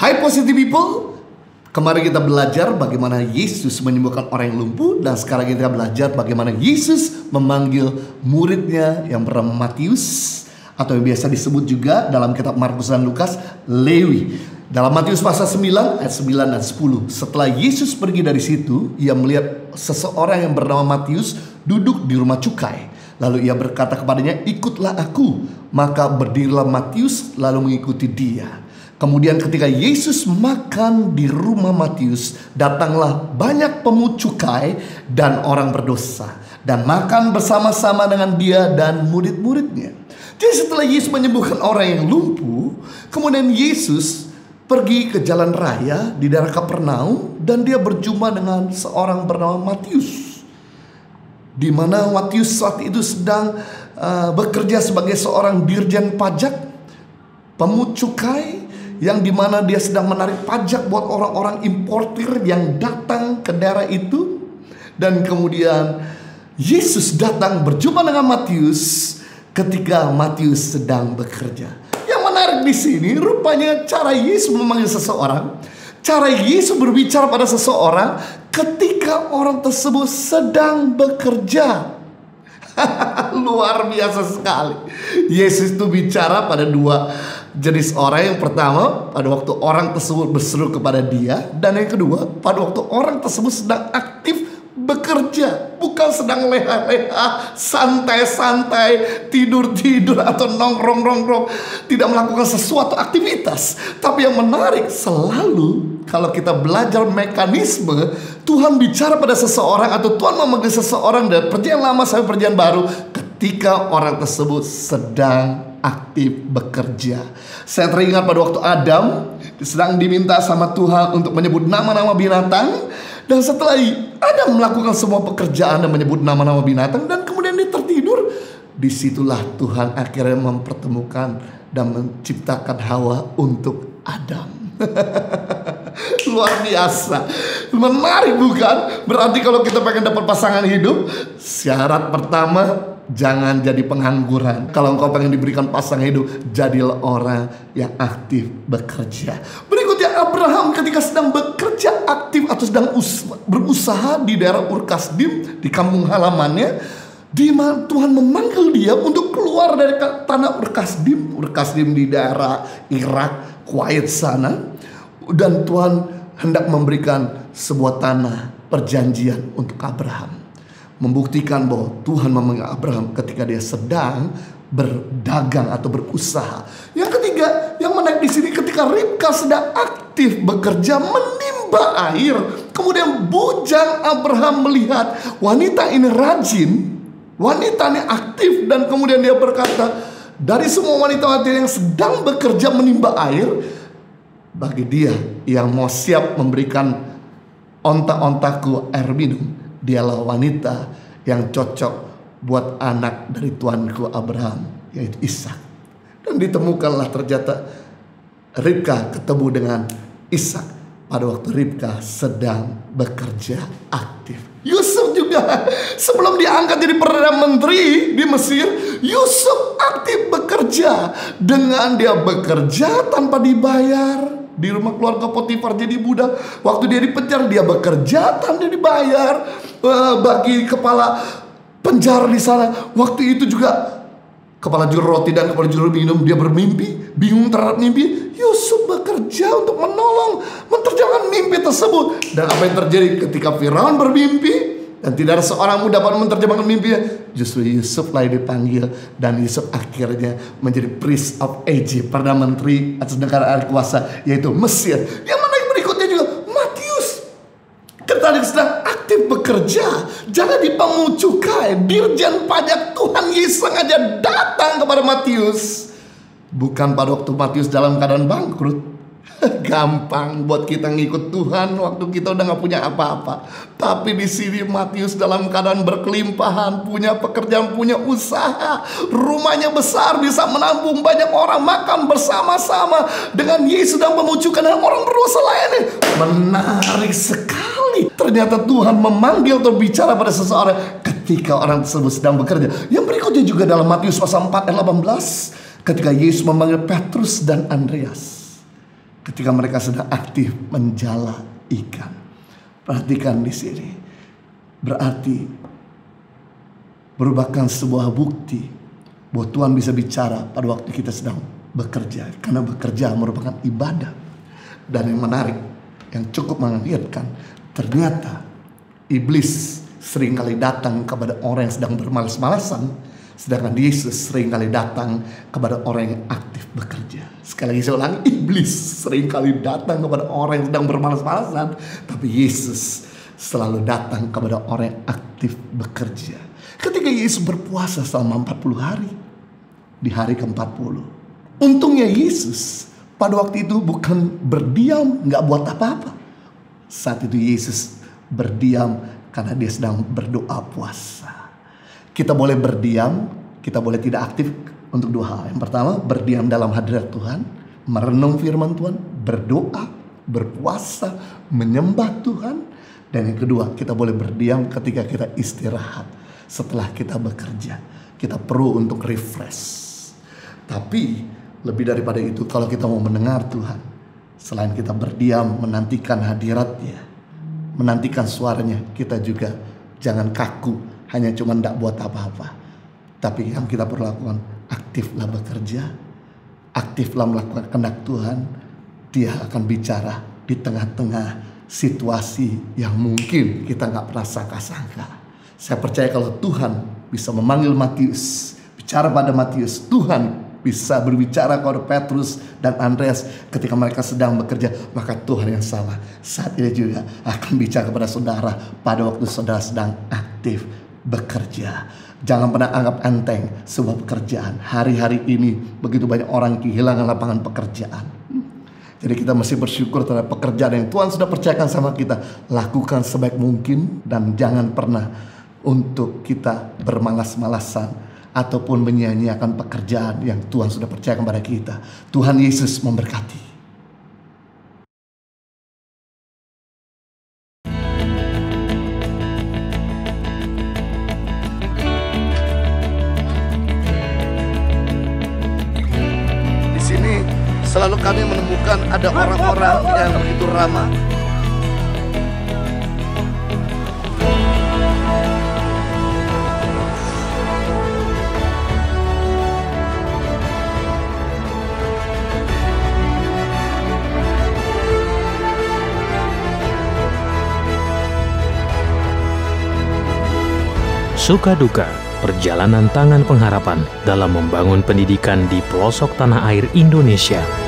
Hai positive people, kemarin kita belajar bagaimana Yesus menyembuhkan orang yang lumpuh. Dan sekarang kita belajar bagaimana Yesus memanggil muridnya yang bernama Matius, atau yang biasa disebut juga dalam kitab Markus dan Lukas, Lewi. Dalam Matius pasal 9 ayat 9 dan 10. Setelah Yesus pergi dari situ, ia melihat seseorang yang bernama Matius duduk di rumah cukai. Lalu ia berkata kepadanya, "Ikutlah aku." Maka berdirilah Matius lalu mengikuti dia. Kemudian ketika Yesus makan di rumah Matius, datanglah banyak pemungut cukai dan orang berdosa, dan makan bersama-sama dengan dia dan murid-muridnya. Jadi setelah Yesus menyembuhkan orang yang lumpuh, kemudian Yesus pergi ke jalan raya di daerah Kapernaum, dan dia berjumpa dengan seorang bernama Matius, di mana Matius saat itu sedang bekerja sebagai seorang dirjen pajak, pemungut cukai, yang dimana dia sedang menarik pajak buat orang-orang importir yang datang ke daerah itu. Dan kemudian Yesus datang berjumpa dengan Matius ketika Matius sedang bekerja. Yang menarik di sini rupanya cara Yesus memanggil seseorang, cara Yesus berbicara pada seseorang ketika orang tersebut sedang bekerja. Luar biasa sekali. Yesus itu bicara pada dua jenis orang. Yang pertama, pada waktu orang tersebut berseru kepada dia. Dan yang kedua, pada waktu orang tersebut sedang aktif bekerja, bukan sedang leha-leha, santai-santai, tidur-tidur atau nongkrong-nongkrong, tidak melakukan sesuatu aktivitas. Tapi yang menarik, selalu kalau kita belajar mekanisme, Tuhan bicara pada seseorang atau Tuhan memanggil seseorang dari perjanjian lama sampai perjanjian baru ketika orang tersebut sedang aktif bekerja. Saya teringat pada waktu Adam sedang diminta sama Tuhan untuk menyebut nama-nama binatang. Dan setelah Adam melakukan semua pekerjaan dan menyebut nama-nama binatang, dan kemudian dia tertidur, disitulah Tuhan akhirnya mempertemukan dan menciptakan Hawa untuk Adam. Luar biasa, menarik bukan? Berarti kalau kita pengen dapat pasangan hidup, syarat pertama, jangan jadi pengangguran. Kalau engkau pengen diberikan pasangan hidup, jadilah orang yang aktif bekerja. Berikutnya, Abraham ketika sedang bekerja aktif atau sedang berusaha di daerah Ur Kasdim, di kampung halamannya, di mana Tuhan memanggil dia untuk keluar dari tanah Ur Kasdim. Ur Kasdim di daerah Irak, Kuwait sana. Dan Tuhan hendak memberikan sebuah tanah perjanjian untuk Abraham, membuktikan bahwa Tuhan memanggil Abraham ketika dia sedang berdagang atau berusaha. Yang ketiga, yang menarik di sini, ketika Ribka sedang aktif bekerja menimba air, kemudian bujang Abraham melihat wanita ini rajin, wanita ini aktif, dan kemudian dia berkata, dari semua wanita-wanita yang sedang bekerja menimba air, bagi dia yang mau siap memberikan onta-ontaku air minum, dialah wanita yang cocok buat anak dari tuanku Abraham, yaitu Ishak. Dan ditemukanlah ternyata Ribka ketemu dengan Ishak pada waktu Ribka sedang bekerja aktif. Yusuf juga sebelum diangkat jadi Perdana Menteri di Mesir, Yusuf aktif bekerja. Dengan dia bekerja tanpa dibayar di rumah keluarga Potifar jadi budak. Waktu dia dipenjara, dia bekerja tanpa dibayar bagi kepala penjara di sana. Waktu itu juga kepala juru roti dan kepala juru minum, dia bermimpi, bingung terhadap mimpi. Yusuf bekerja untuk menolong menerjemahkan mimpi tersebut. Dan apa yang terjadi ketika Firaun bermimpi dan tidak ada seorang pun dapat menerjemahkan mimpinya, justru Yusuf lah dipanggil. Dan Yusuf akhirnya menjadi Prince of Egypt, Perdana Menteri atas negara ahli kuasa, yaitu Mesir. Yang menarik berikutnya juga, Matius ketika sedang aktif bekerja, jangan dipungut cukai, dirjen pajak, Tuhan Yesus sengaja datang kepada Matius. Bukan pada waktu Matius dalam keadaan bangkrut. Gampang buat kita ngikut Tuhan waktu kita udah gak punya apa-apa. Tapi di sini Matius dalam keadaan berkelimpahan, punya pekerjaan, punya usaha, rumahnya besar, bisa menampung banyak orang, makan bersama-sama dengan Yesus dan memujukan dan orang berdosa lainnya. Menarik sekali. Ternyata Tuhan memanggil atau bicara pada seseorang ketika orang tersebut sedang bekerja. Yang berikutnya juga dalam Matius pasal 4 ayat 18, ketika Yesus memanggil Petrus dan Andreas. ketika mereka sedang aktif menjala ikan. Perhatikan di sini. Berarti merupakan sebuah bukti bahwa Tuhan bisa bicara pada waktu kita sedang bekerja. Karena bekerja merupakan ibadah. Dan yang menarik, yang cukup mengagetkan, ternyata iblis seringkali datang kepada orang yang sedang bermalas-malasan, sedangkan Yesus seringkali datang kepada orang yang aktif bekerja. Sekali lagi saya ulang, iblis seringkali datang kepada orang yang sedang bermalas-malasan, tapi Yesus selalu datang kepada orang yang aktif bekerja. Ketika Yesus berpuasa selama 40 hari, di hari ke-40, untungnya Yesus pada waktu itu bukan berdiam, gak buat apa-apa. Saat itu Yesus berdiam karena dia sedang berdoa puasa. Kita boleh berdiam, kita boleh tidak aktif untuk dua hal. Yang pertama, berdiam dalam hadirat Tuhan, merenung firman Tuhan, berdoa, berpuasa, menyembah Tuhan. Dan yang kedua, kita boleh berdiam ketika kita istirahat. Setelah kita bekerja, kita perlu untuk refresh. Tapi lebih daripada itu, kalau kita mau mendengar Tuhan, selain kita berdiam menantikan hadiratnya, menantikan suaranya, kita juga jangan kaku, hanya cuma tidak buat apa-apa. Tapi yang kita perlu lakukan, aktiflah bekerja, aktiflah melakukan kehendak Tuhan. Dia akan bicara di tengah-tengah situasi yang mungkin kita nggak pernah sangka-sangka. Saya percaya kalau Tuhan bisa memanggil Matius, bicara pada Matius, Tuhan bisa berbicara kepada Petrus dan Andreas ketika mereka sedang bekerja, maka Tuhan yang sama saat ini juga akan bicara kepada saudara pada waktu saudara sedang aktif bekerja. Jangan pernah anggap enteng sebuah pekerjaan. Hari-hari ini begitu banyak orang kehilangan lapangan pekerjaan. Jadi kita mesti bersyukur terhadap pekerjaan yang Tuhan sudah percayakan sama kita. Lakukan sebaik mungkin dan jangan pernah untuk kita bermalas-malasan ataupun menyia-nyiakan pekerjaan yang Tuhan sudah percayakan kepada kita. Tuhan Yesus memberkati. Di sini selalu kami menemukan ada orang-orang yang begitu ramah. Suka duka, perjalanan tangan pengharapan dalam membangun pendidikan di pelosok tanah air Indonesia.